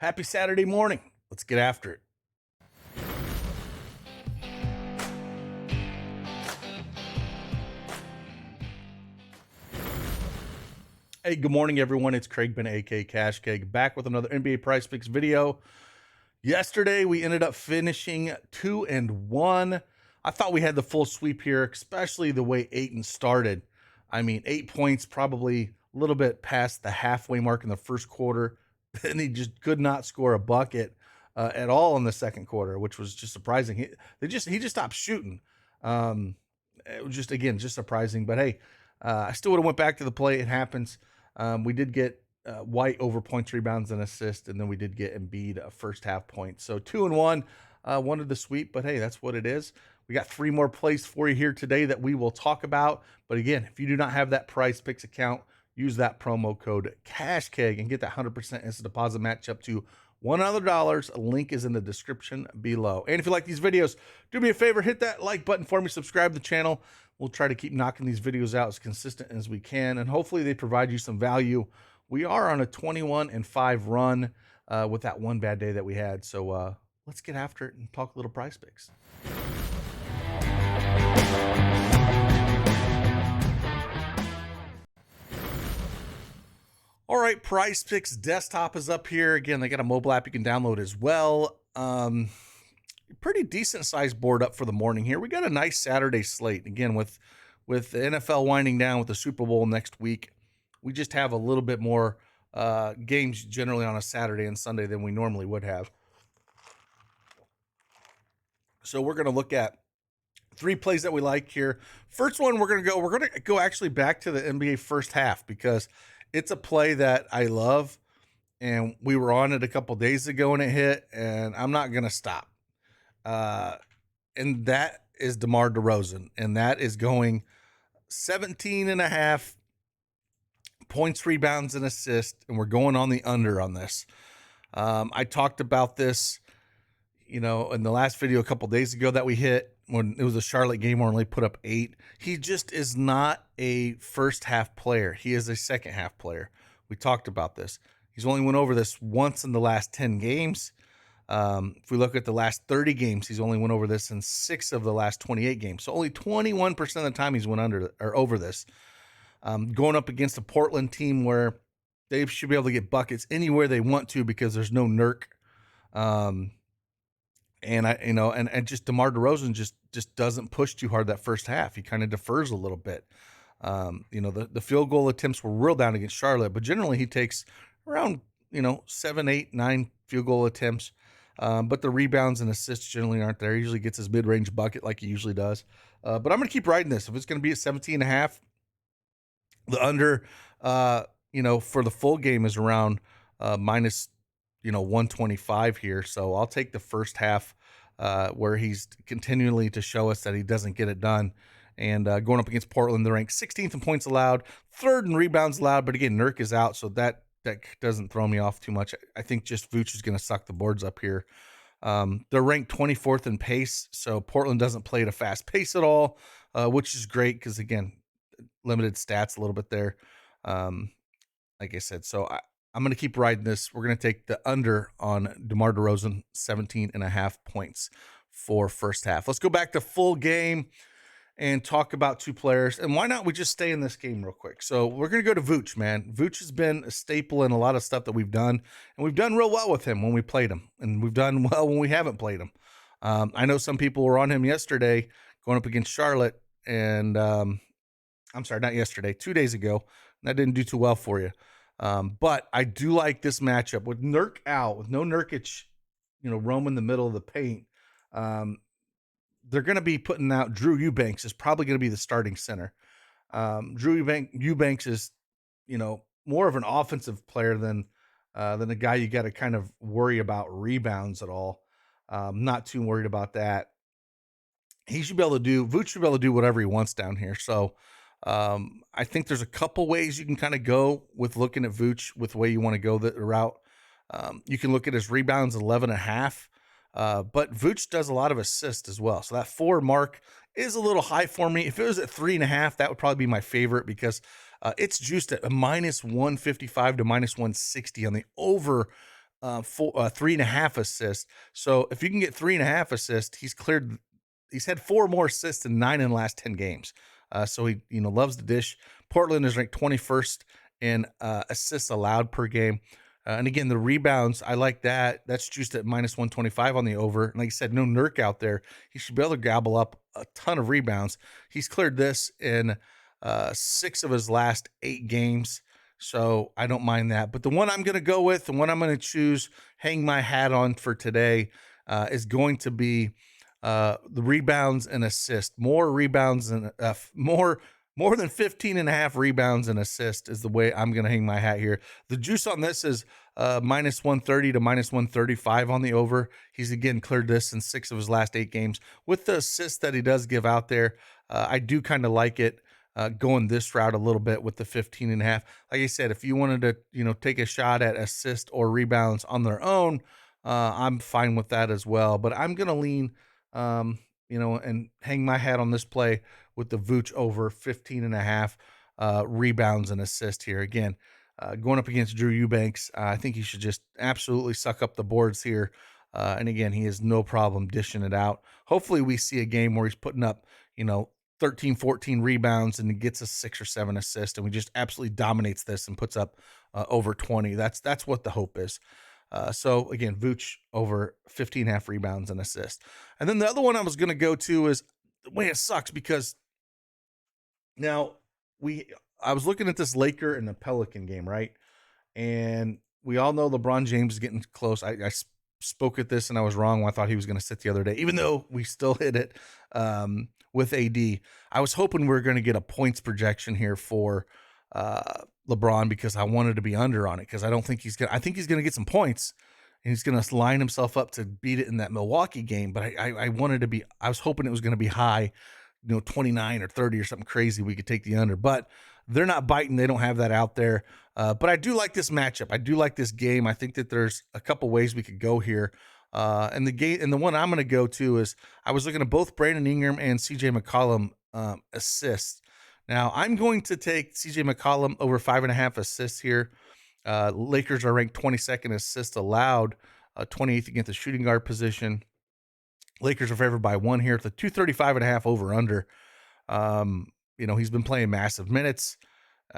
Happy Saturday morning. Let's get after it. Hey, good morning, everyone. It's Craig Ben, aka Cash Keg, back with another NBA PrizePicks video. Yesterday, we ended up finishing 2-1. I thought we had the full sweep here, especially the way Ayton started. I mean, 8 points, probably a little bit past the halfway mark in the first quarter. Then he just could not score a bucket at all in the second quarter, which was just surprising. He just stopped shooting. It was just surprising. But hey, I still would have went back to the play. It happens. We did get White over points, rebounds, and assists, and then we did get Embiid a first half point. So 2-1, wanted the sweep, but hey, that's what it is. We got 3 more plays for you here today that we will talk about. But again, if you do not have that PrizePicks account, use that promo code CashKeg and get that 100% instant deposit match up to $100. A link is in the description below. And if you like these videos, do me a favor, hit that like button for me, subscribe to the channel. We'll try to keep knocking these videos out as consistent as we can, and hopefully they provide you some value. We are on a 21-5 run with that one bad day that we had. So let's get after it and talk a little PrizePicks. All right, PrizePicks desktop is up here. Again, they got a mobile app you can download as well. Pretty decent sized board up for the morning here. We got a nice Saturday slate. Again, with the NFL winding down with the Super Bowl next week, we just have a little bit more games generally on a Saturday and Sunday than we normally would have. So we're going to look at 3 plays that we like here. First one, we're going to go actually back to the NBA first half because it's a play that I love, and we were on it a couple days ago and it hit, and I'm not going to stop. And that is DeRozan, and that is going 17.5 points, rebounds, and assists, and we're going on the under on this. I talked about this, in the last video a couple days ago that we hit when it was a Charlotte game where we only put up 8. He just is not a first half player. He is a second half player. We talked about this. He's only went over this once in the last 10 games. If we look at the last 30 games, he's only went over this in 6 of the last 28 games. So only 21% of the time he's went under or over this. Going up against a Portland team where they should be able to get buckets anywhere they want to because there's no Nurk. And just DeMar DeRozan just doesn't push too hard that first half. He kind of defers a little bit. The field goal attempts were real down against Charlotte, but generally he takes around 7, 8, 9 field goal attempts. But the rebounds and assists generally aren't there. He usually gets his mid-range bucket like he usually does. But I'm going to keep riding this. If it's going to be at 17.5, the under, for the full game is around minus 125 here. So I'll take the first half where he's continually to show us that he doesn't get it done. And going up against Portland, they're ranked 16th in points allowed, 3rd in rebounds allowed. But again, Nurk is out, so that doesn't throw me off too much. I think just Vucevic is going to suck the boards up here. They're ranked 24th in pace, so Portland doesn't play at a fast pace at all, which is great because, again, limited stats a little bit there. Like I said, so I'm going to keep riding this. We're going to take the under on DeMar DeRozan, 17.5 points for first half. Let's go back to full game and talk about 2 players. And why not we just stay in this game real quick? So we're going to go to Vuce, man. Vuce has been a staple in a lot of stuff that we've done. And we've done real well with him when we played him. And we've done well when we haven't played him. I know some people were on him yesterday going up against Charlotte. And I'm sorry, not yesterday, 2 days ago. That didn't do too well for you. But I do like this matchup with Nurk out, with no Nurkic, roaming the middle of the paint. They're going to be putting out Drew Eubanks is probably going to be the starting center. Drew Eubanks is, more of an offensive player than a guy you got to kind of worry about rebounds at all. Not too worried about that. Vuce should be able to do whatever he wants down here. So I think there's a couple ways you can kind of go with looking at Vuce with the way you want to go the route. You can look at his rebounds, 11.5. But Vuce does a lot of assists as well. So that 4 mark is a little high for me. If it was at 3.5, that would probably be my favorite because it's juiced at a -155 to -160 on the over 3.5 assists. So if you can get 3.5 assists, he's had 4 more assists in 9 in the last 10 games. So he, loves the dish. Portland is ranked 21st in assists allowed per game. And again, the rebounds, I like that. That's juiced at -125 on the over. And like I said, no Nurk out there. He should be able to gobble up a ton of rebounds. He's cleared this in 6 of his last 8 games. So I don't mind that. But the one I'm going to go with, and one I'm going to choose, hang my hat on for today, is going to be the rebounds and assists. More rebounds and more than 15.5 rebounds and assists is the way I'm going to hang my hat here. The juice on this is -130 to -135 on the over. He's again cleared this in 6 of his last 8 games. With the assists that he does give out there, I do kind of like it. Going this route a little bit with the 15.5. Like I said, if you wanted to, take a shot at assist or rebounds on their own, I'm fine with that as well. But I'm going to lean, and hang my hat on this play with the Vooch over 15.5 rebounds and assist here. Again, going up against Drew Eubanks, I think he should just absolutely suck up the boards here. And again, he has no problem dishing it out. Hopefully we see a game where he's putting up, 13, 14 rebounds and he gets a 6 or 7 assists, and we just absolutely dominates this and puts up over 20. That's what the hope is. So again, Vooch over 15.5 rebounds and assists. And then the other one I was going to go to is the way it sucks, because now I was looking at this Laker and the Pelican game, right? And we all know LeBron James is getting close. I spoke at this and I was wrong when I thought he was going to sit the other day, even though we still hit it with AD. I was hoping we were going to get a points projection here for LeBron, because I wanted to be under on it, because I think he's going to get some points and he's going to line himself up to beat it in that Milwaukee game. But I was hoping it was going to be high, 29 or 30 or something crazy. We could take the under, but they're not biting. They don't have that out there. But I do like this matchup. I do like this game. I think that there's a couple ways we could go here. And the one I'm going to go to is, I was looking at both Brandon Ingram and CJ McCollum assists. Now I'm going to take CJ McCollum over 5.5 assists here. Lakers are ranked 22nd assists allowed, 28th against the shooting guard position. Lakers are favored by 1 here at the 235.5 over under. He's been playing massive minutes.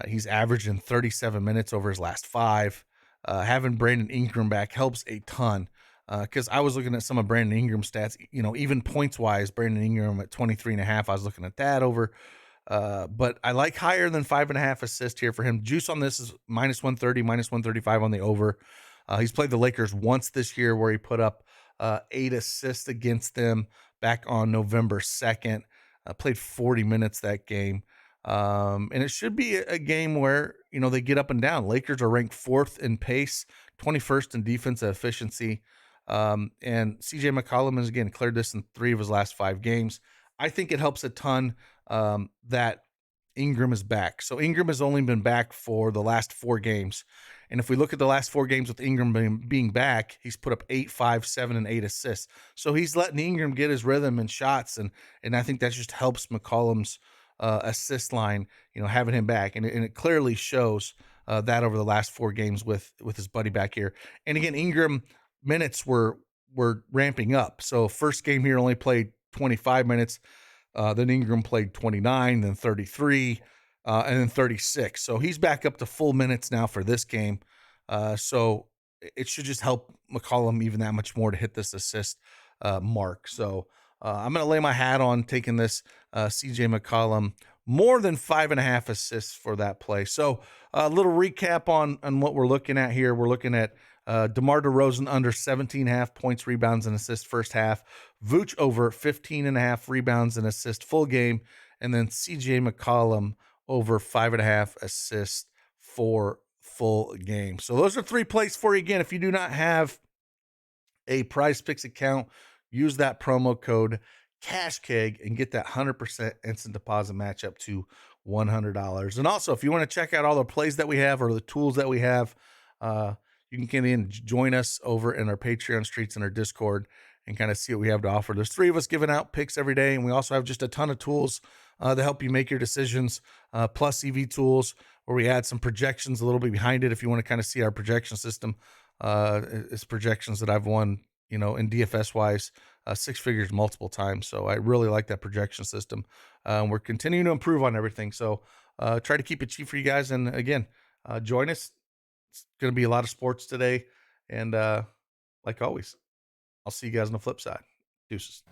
He's averaging 37 minutes over his last 5. Having Brandon Ingram back helps a ton, because I was looking at some of Brandon Ingram's stats, even points wise, Brandon Ingram at 23.5. I was looking at that over. But I like higher than 5.5 assists here for him. Juice on this is -130, -135 on the over. He's played the Lakers once this year where he put up 8 assists against them back on November 2nd. Played 40 minutes that game. And it should be a game where, they get up and down. Lakers are ranked 4th in pace, 21st in defensive efficiency. And CJ McCollum has, again, cleared this in 3 of his last 5 games. I think it helps a ton that Ingram is back. So Ingram has only been back for the last 4 games. And if we look at the last 4 games with Ingram being back, he's put up 8, 5, 7, and 8 assists. So he's letting Ingram get his rhythm and shots. And I think that just helps McCollum's assist line, having him back. And it clearly shows that over the last 4 games with his buddy back here. And again, Ingram minutes were ramping up. So first game here only played 25 minutes. Then Ingram played 29, then 33, and then 36. So he's back up to full minutes now for this game. So it should just help McCollum even that much more to hit this assist mark. So I'm going to lay my hat on taking this CJ McCollum more than 5.5 assists for that play. So a little recap on what we're looking at here. We're looking at DeMar DeRozan under 17.5 points, rebounds, and assists first half. Vooch over 15.5 rebounds and assists full game. And then CJ McCollum over 5.5 assists for full game. So those are 3 plays for you. Again, if you do not have a PrizePicks account, use that promo code CashKeg and get that 100% instant deposit match up to $100. And also, if you want to check out all the plays that we have or the tools that we have, you can get in, join us over in our Patreon streets and our Discord and kind of see what we have to offer. There's 3 of us giving out picks every day, and we also have just a ton of tools to help you make your decisions, plus EV tools where we add some projections a little bit behind it if you want to kind of see our projection system It's projections that I've won, in DFS wise, six figures multiple times. So I really like that projection system. We're continuing to improve on everything. So try to keep it cheap for you guys. And again, join us. It's going to be a lot of sports today. And like always, I'll see you guys on the flip side. Deuces.